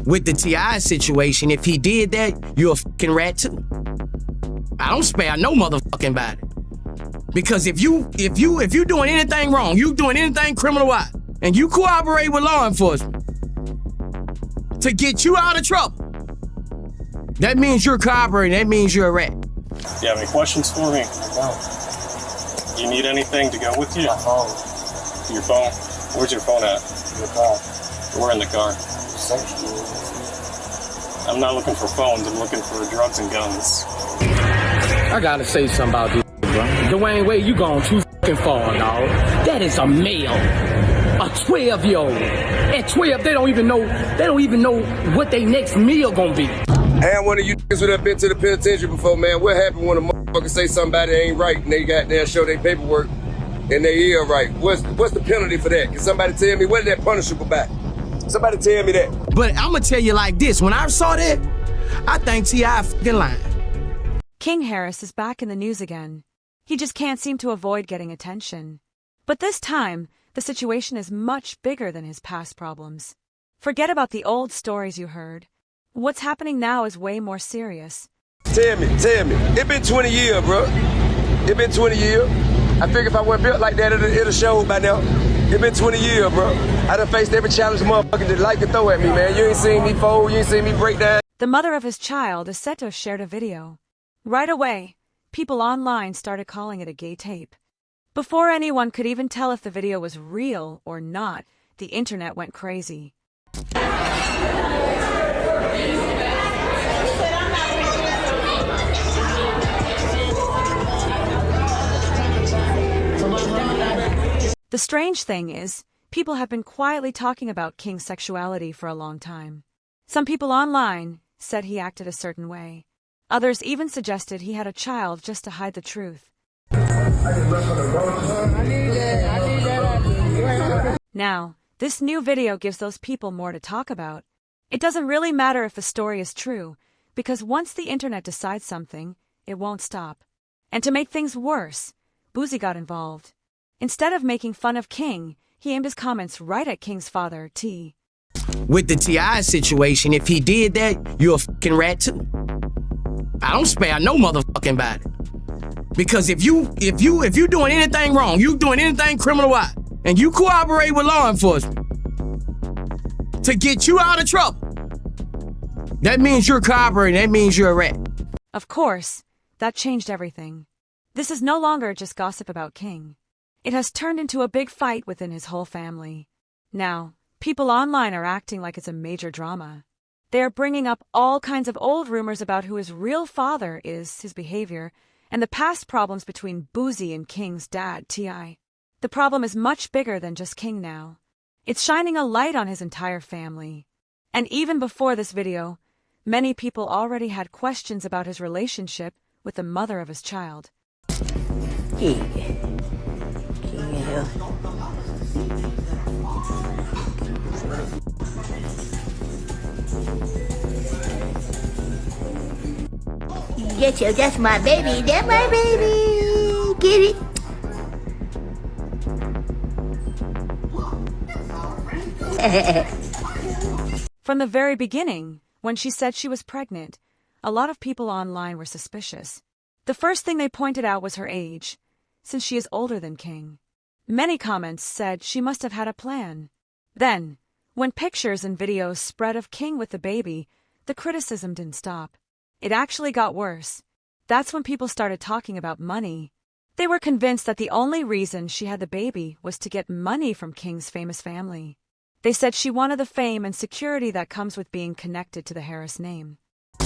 With the T.I situation, if he did that, you're a fucking rat too. I don't spare no motherfucking body. Because if you doing anything wrong, you doing anything criminal-wise, and you cooperate with law enforcement to get you out of trouble, that means you're cooperating, that means you're a rat. Do you have any questions for me? No. Do you need anything to go with you? My phone. Your phone? Where's your phone at? In the car. We're in the car. Sexual. I'm not looking for phones, I'm looking for drugs and guns. I gotta say something about this, bro. Dwayne Wade, you gone too fucking far, dog. That is a male. A 12-year-old. At 12, they don't even know what their next meal gonna be. I am one of you niggas who have been to the penitentiary before, man. What happened when a motherfucker say somebody ain't right and they goddamn show their paperwork and they is right? What's the penalty for that? Can somebody tell me what is that punishable by? Somebody tell me that. But I'm gonna tell you like this, when I saw that, I think T.I fucking lying. King Harris is back in the news again. He just can't seem to avoid getting attention. But this time, the situation is much bigger than his past problems. Forget about the old stories you heard. What's happening now is way more serious. Tell me. It been 20 years, bro. It been 20 years. I figure if I wasn't built like that, it'll show by now. It been 20 years, bro. I done faced every challenge motherfucker that like to throw at me, man. You ain't seen me fold, you ain't seen me break down. The mother of his child is said to have shared a video. Right away, people online started calling it a gay tape. Before anyone could even tell if the video was real or not, the internet went crazy. The strange thing is, people have been quietly talking about King's sexuality for a long time. Some people online said he acted a certain way. Others even suggested he had a child just to hide the truth. Now, this new video gives those people more to talk about. It doesn't really matter if the story is true, because once the internet decides something, it won't stop. And to make things worse, Boosie got involved. Instead of making fun of King, he aimed his comments right at King's father, T. With the T.I situation, if he did that, you're a fucking rat too. I don't spare no motherfucking body. Because if you doing anything wrong, you doing anything criminal-wise, and you cooperate with law enforcement to get you out of trouble, that means you're cooperating, that means you're a rat. Of course, that changed everything. This is no longer just gossip about King. It has turned into a big fight within his whole family. Now, people online are acting like it's a major drama. They are bringing up all kinds of old rumors about who his real father is, his behavior, and the past problems between Boosie and King's dad, T.I. The problem is much bigger than just King now. It's shining a light on his entire family. And even before this video, many people already had questions about his relationship with the mother of his child. Yes, yo, that's my baby. That's my baby. Get it? From the very beginning, when she said she was pregnant, a lot of people online were suspicious. The first thing they pointed out was her age, since she is older than King. Many comments said she must have had a plan. Then, when pictures and videos spread of King with the baby, the criticism didn't stop. It actually got worse. That's when people started talking about money. They were convinced that the only reason she had the baby was to get money from King's famous family. They said she wanted the fame and security that comes with being connected to the Harris name.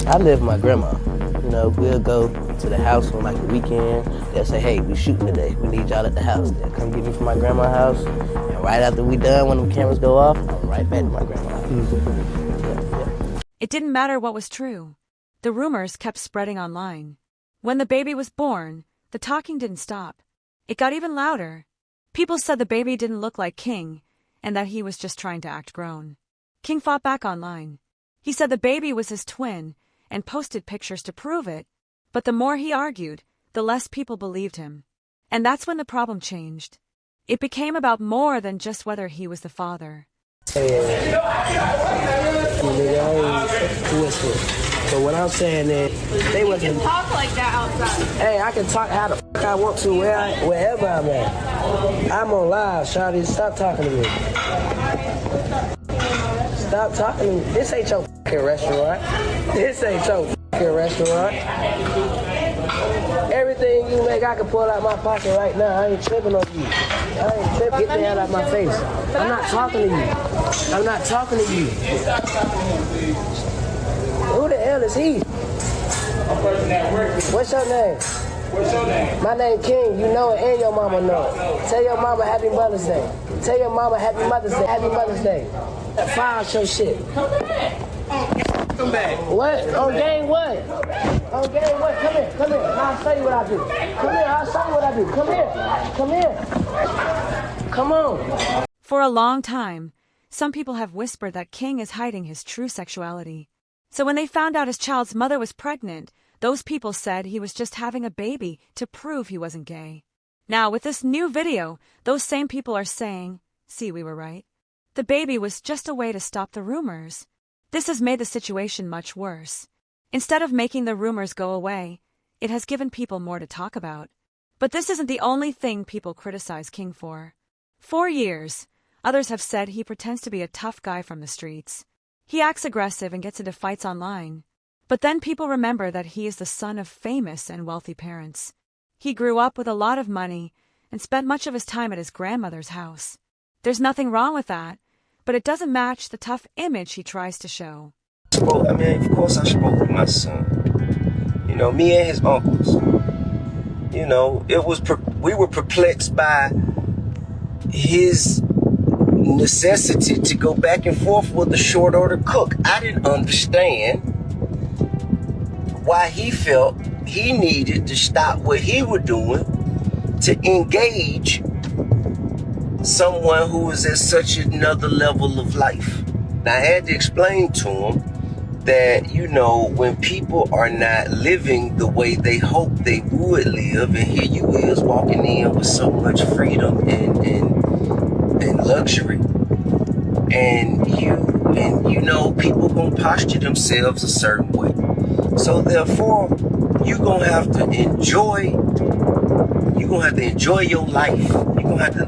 I live with my grandma. You know, we'll go to the house on like the weekend. They'll say, hey, we shooting today. We need y'all at the house. They'll come get me from my grandma's house. And right after we done, when the cameras go off, I'm right back to my grandma's house. It didn't matter what was true. The rumors kept spreading online. When the baby was born, the talking didn't stop. It got even louder. People said the baby didn't look like King, and that he was just trying to act grown. King fought back online. He said the baby was his twin, and posted pictures to prove it, but the more he argued, the less people believed him. And that's when the problem changed. It became about more than just whether he was the father. So what I'm saying is, they wasn't talk like that outside. Hey, I can talk how the fuck I want to wherever I'm at. I'm on live, Shawty. Stop talking to me. Stop talking to me. This ain't your fucking restaurant. This ain't your fucking restaurant. Everything you make, I can pull out my pocket right now. I ain't tripping on you. I ain't tripping. Get the hell out of my face. I'm not talking to you. I'm not talking to you. Who the hell is he? What's your name? What's your name? My name King. You know it and your mama know it. Tell your mama Happy Mother's Day. Tell your mama Happy Mother's Day. Happy Mother's Day. File your shit. Come back. What? On game what? On game what? Come here. Come here. I'll show you what I do. Come here. I'll show you what I do. Come here. Come here. Come on. For a long time, some people have whispered that King is hiding his true sexuality. So when they found out his child's mother was pregnant, those people said he was just having a baby to prove he wasn't gay. Now, with this new video, those same people are saying, see, we were right. The baby was just a way to stop the rumors. This has made the situation much worse. Instead of making the rumors go away, it has given people more to talk about. But this isn't the only thing people criticize King for. For years, others have said he pretends to be a tough guy from the streets. He acts aggressive and gets into fights online. But then people remember that he is the son of famous and wealthy parents. He grew up with a lot of money and spent much of his time at his grandmother's house. There's nothing wrong with that, but it doesn't match the tough image he tries to show. Well, I mean, of course I spoke with my son. You know, me and his uncles. You know, we were perplexed by his necessity to go back and forth with the short order cook. I didn't understand why he felt he needed to stop what he was doing to engage someone who was at such another level of life. Now, I had to explain to him that, you know, when people are not living the way they hope they would live, and here you is walking in with so much freedom and luxury, and you know, people gonna posture themselves a certain way. So therefore, you're gonna have to enjoy your life. You're gonna have to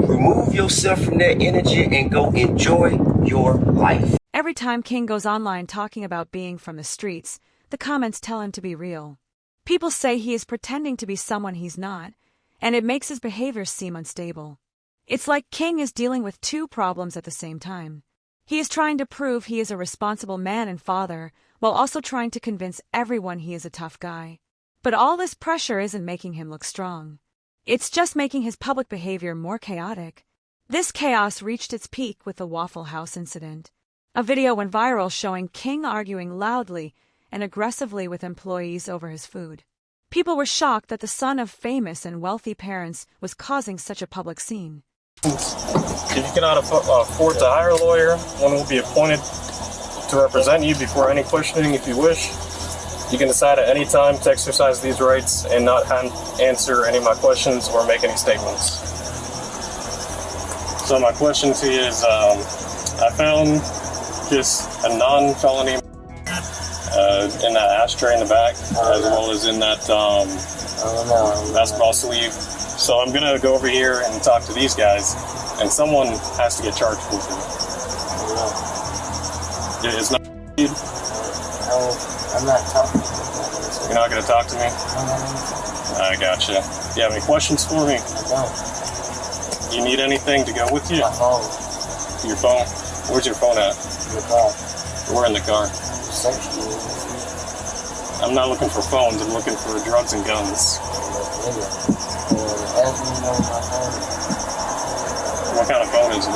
remove yourself from that energy and go enjoy your life. Every time King goes online talking about being from the streets, the comments tell him to be real. People say he is pretending to be someone he's not, and it makes his behavior seem unstable. It's like King is dealing with two problems at the same time. He is trying to prove he is a responsible man and father, while also trying to convince everyone he is a tough guy. But all this pressure isn't making him look strong. It's just making his public behavior more chaotic. This chaos reached its peak with the Waffle House incident. A video went viral showing King arguing loudly and aggressively with employees over his food. People were shocked that the son of famous and wealthy parents was causing such a public scene. If you cannot afford to hire a lawyer, one will be appointed to represent you before any questioning if you wish. You can decide at any time to exercise these rights and not answer any of my questions or make any statements. So my question to you is, I found just a non-felony in that ashtray in the back, as well as in that basketball sleeve. So I'm gonna go over here and talk to these guys, and someone has to get charged with it. It's not. I'm not talking. You're not gonna talk to me? I gotcha. Do you have any questions for me? I don't. Do you need anything to go with you? My phone. Your phone? Where's your phone at? In the car. We're in the car. Search me. I'm not looking for phones, I'm looking for drugs and guns. What kind of phone is it?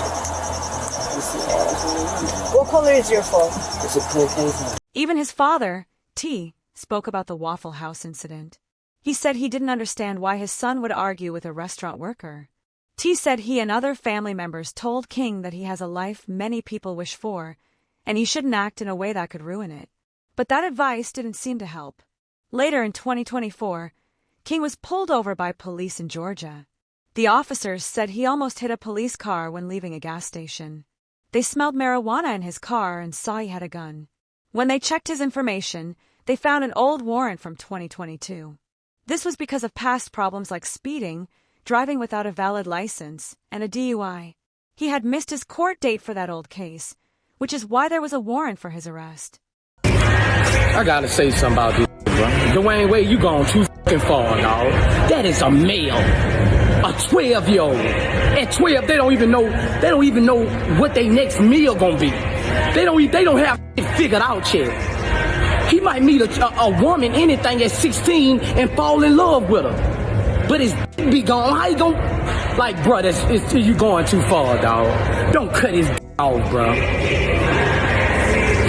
What color is your phone? It's a clear case. Even his father, T, spoke about the Waffle House incident. He said he didn't understand why his son would argue with a restaurant worker. T said he and other family members told King that he has a life many people wish for, and he shouldn't act in a way that could ruin it. But that advice didn't seem to help. Later in 2024, King was pulled over by police in Georgia. The officers said he almost hit a police car when leaving a gas station. They smelled marijuana in his car and saw he had a gun. When they checked his information, they found an old warrant from 2022. This was because of past problems like speeding, driving without a valid license, and a DUI. He had missed his court date for that old case, which is why there was a warrant for his arrest. I gotta say something about this, bro. Dwayne Wade, you gone too fucking far, dog. That is a male. A 12-year-old. At 12, they don't even know what their next meal gonna be. They don't have it figured out yet. He might meet a woman, anything at 16, and fall in love with her. But his be gone. How you gonna? Like, bro, you going too far, dog. Don't cut his off, bro.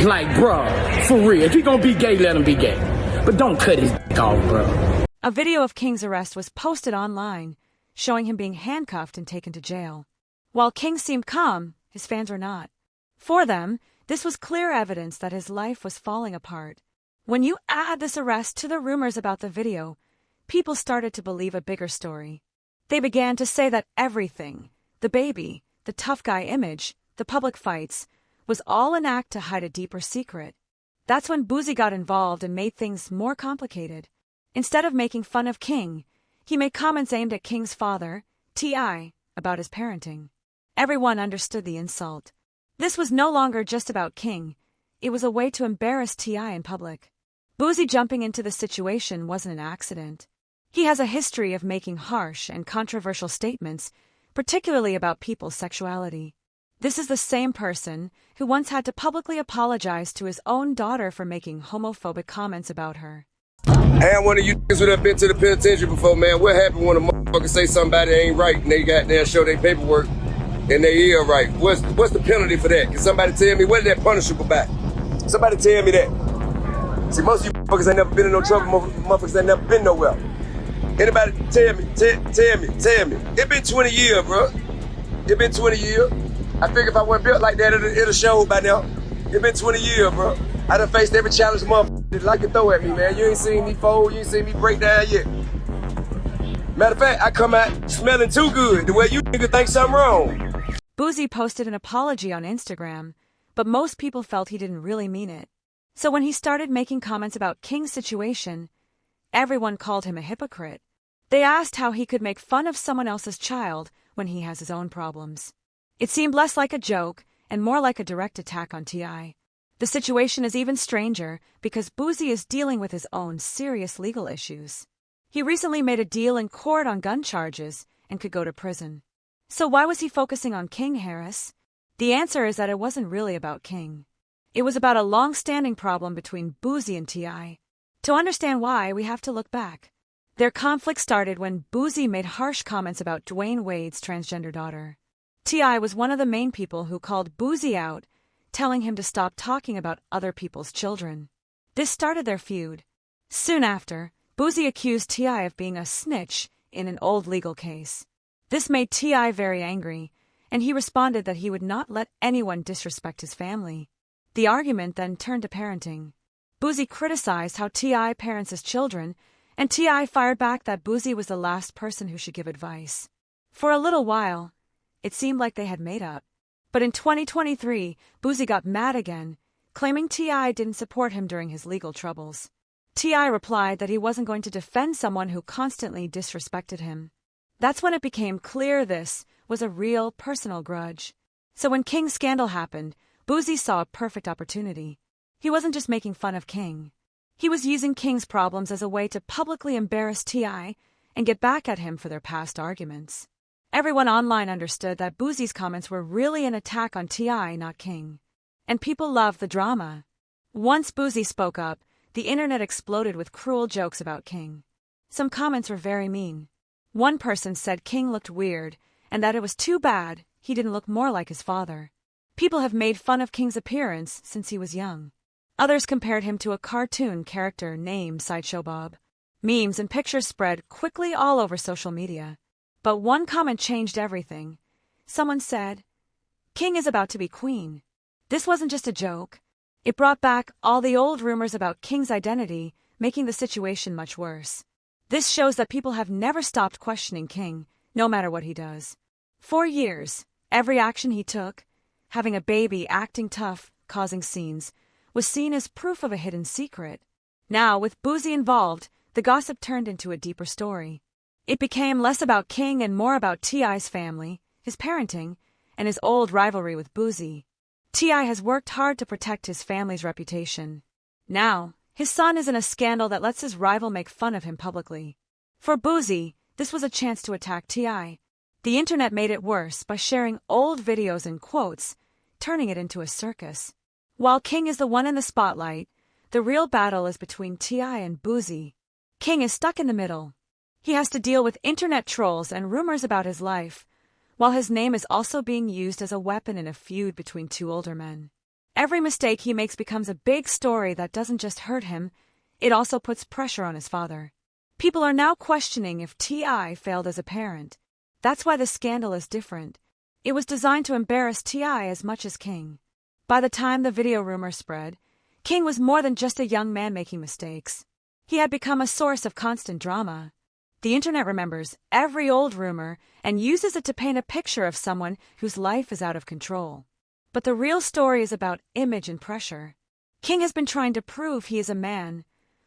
Like, bro, for real. If he gonna be gay, let him be gay. But don't cut his off, bro. A video of King's arrest was posted online, showing him being handcuffed and taken to jail. While King seemed calm, his fans were not. For them, this was clear evidence that his life was falling apart. When you add this arrest to the rumors about the video, people started to believe a bigger story. They began to say that everything, the baby, the tough guy image, the public fights, was all an act to hide a deeper secret. That's when Boosie got involved and made things more complicated. Instead of making fun of King, he made comments aimed at King's father, T.I, about his parenting. Everyone understood the insult. This was no longer just about King. It was a way to embarrass T.I in public. Boosie jumping into the situation wasn't an accident. He has a history of making harsh and controversial statements, particularly about people's sexuality. This is the same person who once had to publicly apologize to his own daughter for making homophobic comments about her. I ain't one of you niggas who done been to the penitentiary before, man. What happened when a motherfucker say somebody ain't right and they got there show their paperwork and they is right? What's the penalty for that? Can somebody tell me what is that punishable by? Somebody tell me that. See, most of you motherfuckers ain't never been in no trouble. Motherfuckers ain't never been nowhere. Anybody tell me. It been 20 years, bro. It been 20 years. I figure if I wasn't built like that, it'll show by now. It been 20 years, bro. I done faced every challenge motherfucker like to throw at me, man. You ain't seen me fold, you ain't seen me break down yet. Matter of fact, I come out smelling too good, the way you niggas think something wrong. Boosie posted an apology on Instagram, but most people felt he didn't really mean it. So when he started making comments about King's situation, everyone called him a hypocrite. They asked how he could make fun of someone else's child when he has his own problems. It seemed less like a joke and more like a direct attack on T.I. The situation is even stranger because Boosie is dealing with his own serious legal issues. He recently made a deal in court on gun charges and could go to prison. So why was he focusing on King, Harris? The answer is that it wasn't really about King. It was about a long-standing problem between Boosie and T.I. To understand why, we have to look back. Their conflict started when Boosie made harsh comments about Dwayne Wade's transgender daughter. T.I was one of the main people who called Boosie out, telling him to stop talking about other people's children. This started their feud. Soon after, Boosie accused T.I of being a snitch in an old legal case. This made T.I very angry, and he responded that he would not let anyone disrespect his family. The argument then turned to parenting. Boosie criticized how T.I parents his children, and T.I fired back that Boosie was the last person who should give advice. For a little while, it seemed like they had made up. But in 2023, Boosie got mad again, claiming T.I didn't support him during his legal troubles. T.I replied that he wasn't going to defend someone who constantly disrespected him. That's when it became clear this was a real personal grudge. So when King's scandal happened, Boosie saw a perfect opportunity. He wasn't just making fun of King. He was using King's problems as a way to publicly embarrass T.I and get back at him for their past arguments. Everyone online understood that Boosie's comments were really an attack on T.I, not King. And people loved the drama. Once Boosie spoke up, the internet exploded with cruel jokes about King. Some comments were very mean. One person said King looked weird, and that it was too bad he didn't look more like his father. People have made fun of King's appearance since he was young. Others compared him to a cartoon character named Sideshow Bob. Memes and pictures spread quickly all over social media. But one comment changed everything. Someone said, "King is about to be queen." This wasn't just a joke. It brought back all the old rumors about King's identity, making the situation much worse. This shows that people have never stopped questioning King, no matter what he does. For years, every action he took, having a baby, acting tough, causing scenes, was seen as proof of a hidden secret. Now, with Boosie involved, the gossip turned into a deeper story. It became less about King and more about T.I.'s family, his parenting, and his old rivalry with Boosie. T.I. has worked hard to protect his family's reputation. Now, his son is in a scandal that lets his rival make fun of him publicly. For Boosie, this was a chance to attack T.I. The internet made it worse by sharing old videos and quotes, turning it into a circus. While King is the one in the spotlight, the real battle is between T.I. and Boosie. King is stuck in the middle. He has to deal with internet trolls and rumors about his life, while his name is also being used as a weapon in a feud between two older men. Every mistake he makes becomes a big story that doesn't just hurt him, it also puts pressure on his father. People are now questioning if T.I. failed as a parent. That's why the scandal is different. It was designed to embarrass T.I. as much as King. By the time the video rumor spread, King was more than just a young man making mistakes. He had become a source of constant drama. The internet remembers every old rumor and uses it to paint a picture of someone whose life is out of control. But the real story is about image and pressure. King has been trying to prove he is a man,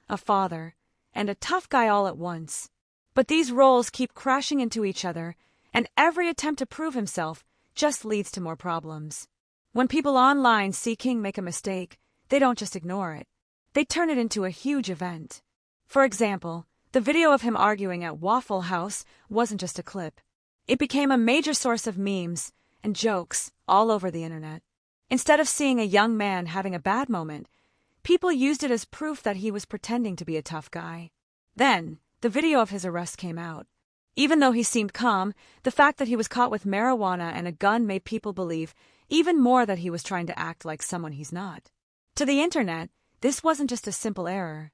a father, and a tough guy all at once. But these roles keep crashing into each other, and every attempt to prove himself just leads to more problems. When people online see King make a mistake, they don't just ignore it. They turn it into a huge event. For example, the video of him arguing at Waffle House wasn't just a clip. It became a major source of memes and jokes all over the internet. Instead of seeing a young man having a bad moment, people used it as proof that he was pretending to be a tough guy. Then, the video of his arrest came out. Even though he seemed calm, the fact that he was caught with marijuana and a gun made people believe even more that he was trying to act like someone he's not. To the internet, this wasn't just a simple error.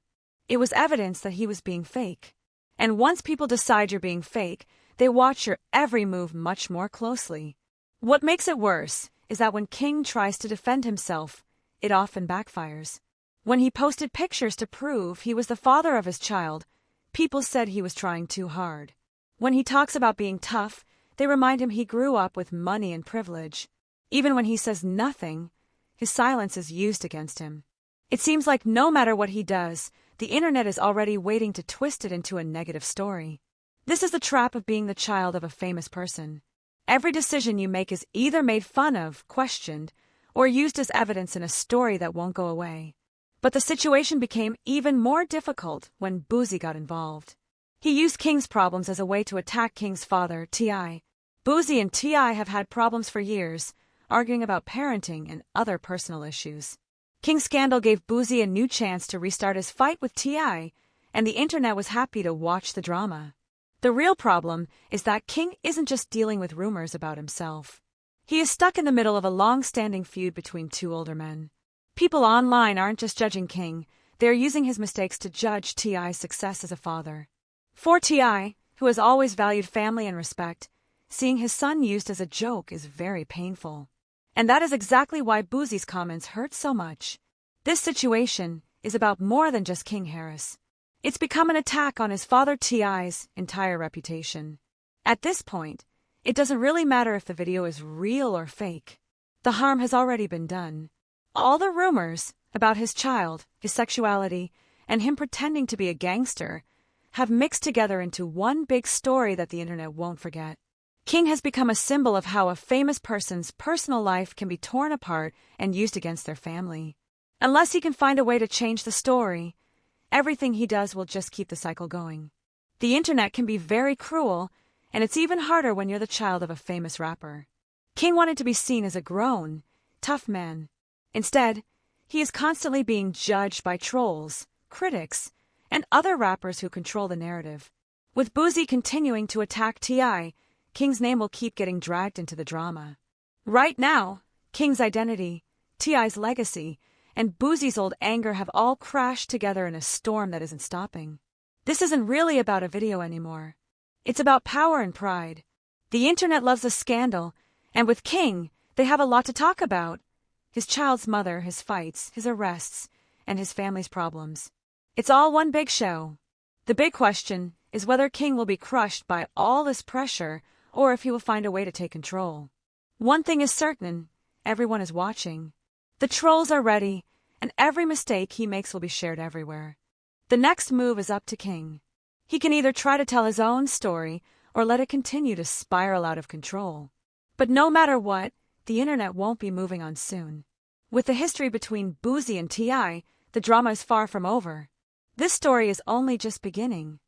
It was evidence that he was being fake. And once people decide you're being fake, they watch your every move much more closely. What makes it worse is that when King tries to defend himself, it often backfires. When he posted pictures to prove he was the father of his child, people said he was trying too hard. When he talks about being tough, they remind him he grew up with money and privilege. Even when he says nothing, his silence is used against him. It seems like no matter what he does, the internet is already waiting to twist it into a negative story. This is the trap of being the child of a famous person. Every decision you make is either made fun of, questioned, or used as evidence in a story that won't go away. But the situation became even more difficult when Boosie got involved. He used King's problems as a way to attack King's father, T.I. Boosie and T.I. have had problems for years, arguing about parenting and other personal issues. King's scandal gave Boosie a new chance to restart his fight with T.I., and the internet was happy to watch the drama. The real problem is that King isn't just dealing with rumors about himself. He is stuck in the middle of a long-standing feud between two older men. People online aren't just judging King, they're using his mistakes to judge T.I.'s success as a father. For T.I., who has always valued family and respect, seeing his son used as a joke is very painful. And that is exactly why Boosie's comments hurt so much. This situation is about more than just King Harris. It's become an attack on his father T.I.'s entire reputation. At this point, it doesn't really matter if the video is real or fake. The harm has already been done. All the rumors about his child, his sexuality, and him pretending to be a gangster have mixed together into one big story that the internet won't forget. King has become a symbol of how a famous person's personal life can be torn apart and used against their family. Unless he can find a way to change the story, everything he does will just keep the cycle going. The internet can be very cruel, and it's even harder when you're the child of a famous rapper. King wanted to be seen as a grown, tough man. Instead, he is constantly being judged by trolls, critics, and other rappers who control the narrative. With Boosie continuing to attack T.I., King's name will keep getting dragged into the drama. Right now, King's identity, T.I.'s legacy, and Boosie's old anger have all crashed together in a storm that isn't stopping. This isn't really about a video anymore. It's about power and pride. The internet loves a scandal, and with King, they have a lot to talk about. His child's mother, his fights, his arrests, and his family's problems. It's all one big show. The big question is whether King will be crushed by all this pressure or if he will find a way to take control. One thing is certain, everyone is watching. The trolls are ready, and every mistake he makes will be shared everywhere. The next move is up to King. He can either try to tell his own story or let it continue to spiral out of control. But no matter what, the internet won't be moving on soon. With the history between Boosie and T.I, the drama is far from over. This story is only just beginning.